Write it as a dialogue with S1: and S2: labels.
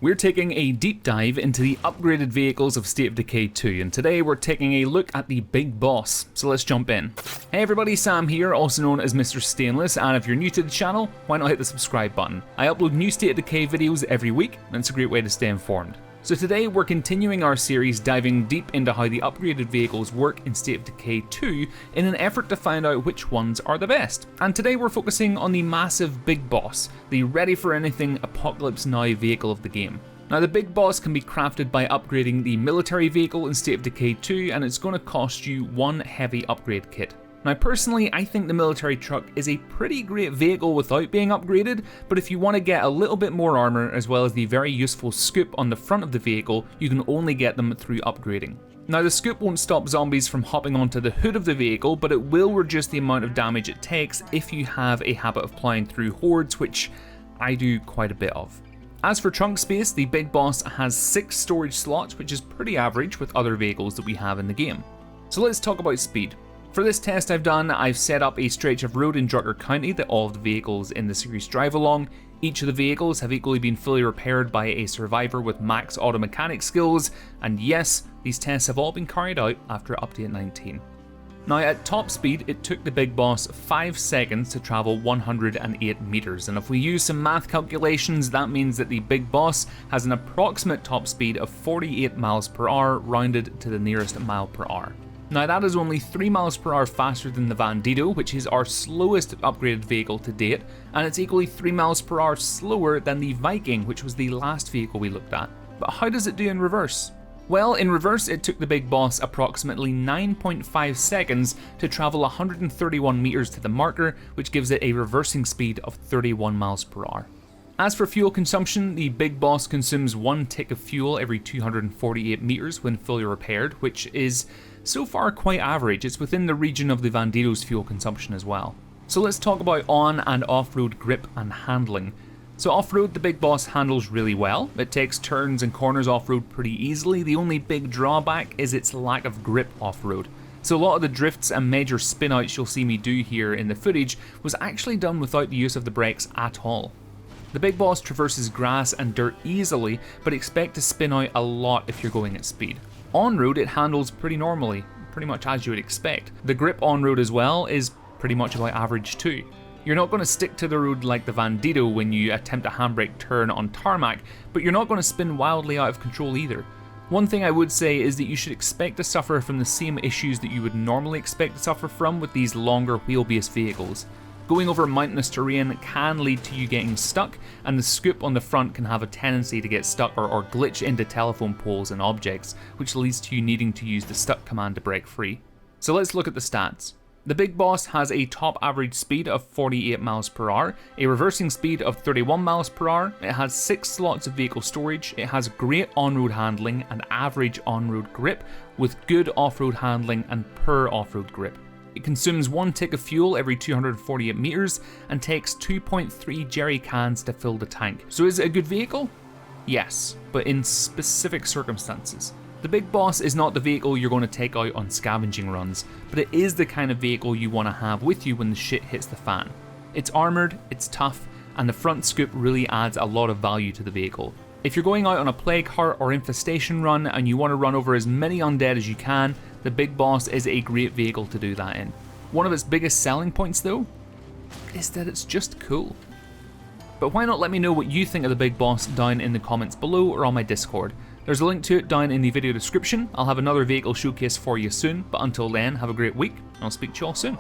S1: We're taking a deep dive into the upgraded vehicles of State of Decay 2, and today we're taking a look at the big boss, so let's jump in. Hey everybody, Sam here, also known as Mr. Stainless, and if you're new to the channel, why not hit the subscribe button? I upload new State of Decay videos every week, and it's a great way to stay informed. So today we're continuing our series diving deep into how the upgraded vehicles work in State of Decay 2 in an effort to find out which ones are the best. And today we're focusing on the massive big boss, the ready for anything Apocalypse Now vehicle of the game. Now the big boss can be crafted by upgrading the military vehicle in State of Decay 2, and it's going to cost you one heavy upgrade kit. Now personally, I think the military truck is a pretty great vehicle without being upgraded, but if you want to get a little bit more armor as well as the very useful scoop on the front of the vehicle, you can only get them through upgrading. Now the scoop won't stop zombies from hopping onto the hood of the vehicle, but it will reduce the amount of damage it takes if you have a habit of plowing through hordes, which I do quite a bit of. As for trunk space, the big boss has 6 storage slots, which is pretty average with other vehicles that we have in the game. So let's talk about speed. For this test I've set up a stretch of road in Drucker County that all of the vehicles in the series drive along. Each of the vehicles have equally been fully repaired by a survivor with max auto mechanic skills, and yes, these tests have all been carried out after update 19. Now at top speed, it took the big boss 5 seconds to travel 108 meters, and if we use some math calculations, that means that the big boss has an approximate top speed of 48 miles per hour rounded to the nearest mile per hour. Now that is only 3 miles per hour faster than the Bandito, which is our slowest upgraded vehicle to date, and it's equally 3 miles per hour slower than the Viking, which was the last vehicle we looked at. But how does it do in reverse? Well, in reverse it took the big boss approximately 9.5 seconds to travel 131 meters to the marker, which gives it a reversing speed of 31 miles per hour. As for fuel consumption, the big boss consumes 1 tick of fuel every 248 meters when fully repaired, which is so far quite average. It's within the region of the Bandito's fuel consumption as well. So let's talk about on and off-road grip and handling. So off-road, the big boss handles really well. It takes turns and corners off-road pretty easily. The only big drawback is its lack of grip off-road. So a lot of the drifts and major spin-outs you'll see me do here in the footage was actually done without the use of the brakes at all. The big boss traverses grass and dirt easily, but expect to spin out a lot if you're going at speed. On-road it handles pretty normally, pretty much as you would expect. The grip on-road as well is pretty much about average too. You're not going to stick to the road like the Bandito when you attempt a handbrake turn on tarmac, but you're not going to spin wildly out of control either. One thing I would say is that you should expect to suffer from the same issues that you would normally expect to suffer from with these longer wheelbase vehicles. Going over mountainous terrain can lead to you getting stuck, and the scoop on the front can have a tendency to get stuck or glitch into telephone poles and objects, which leads to you needing to use the stuck command to break free. So let's look at the stats. The big boss has a top average speed of 48 miles per hour, a reversing speed of 31 miles per hour, it has 6 slots of vehicle storage, it has great on-road handling and average on-road grip, with good off-road handling and poor off-road grip. It consumes 1 tick of fuel every 248 meters and takes 2.3 jerry cans to fill the tank. So is it a good vehicle? Yes, but in specific circumstances. The big boss is not the vehicle you're going to take out on scavenging runs, but it is the kind of vehicle you want to have with you when the shit hits the fan. It's armoured, it's tough, and the front scoop really adds a lot of value to the vehicle. If you're going out on a plague heart or infestation run and you want to run over as many undead as you can, the big boss is a great vehicle to do that in. One of its biggest selling points though, is that it's just cool. But why not let me know what you think of the big boss down in the comments below or on my Discord. There's a link to it down in the video description. I'll have another vehicle showcase for you soon, but until then, have a great week, and I'll speak to you all soon.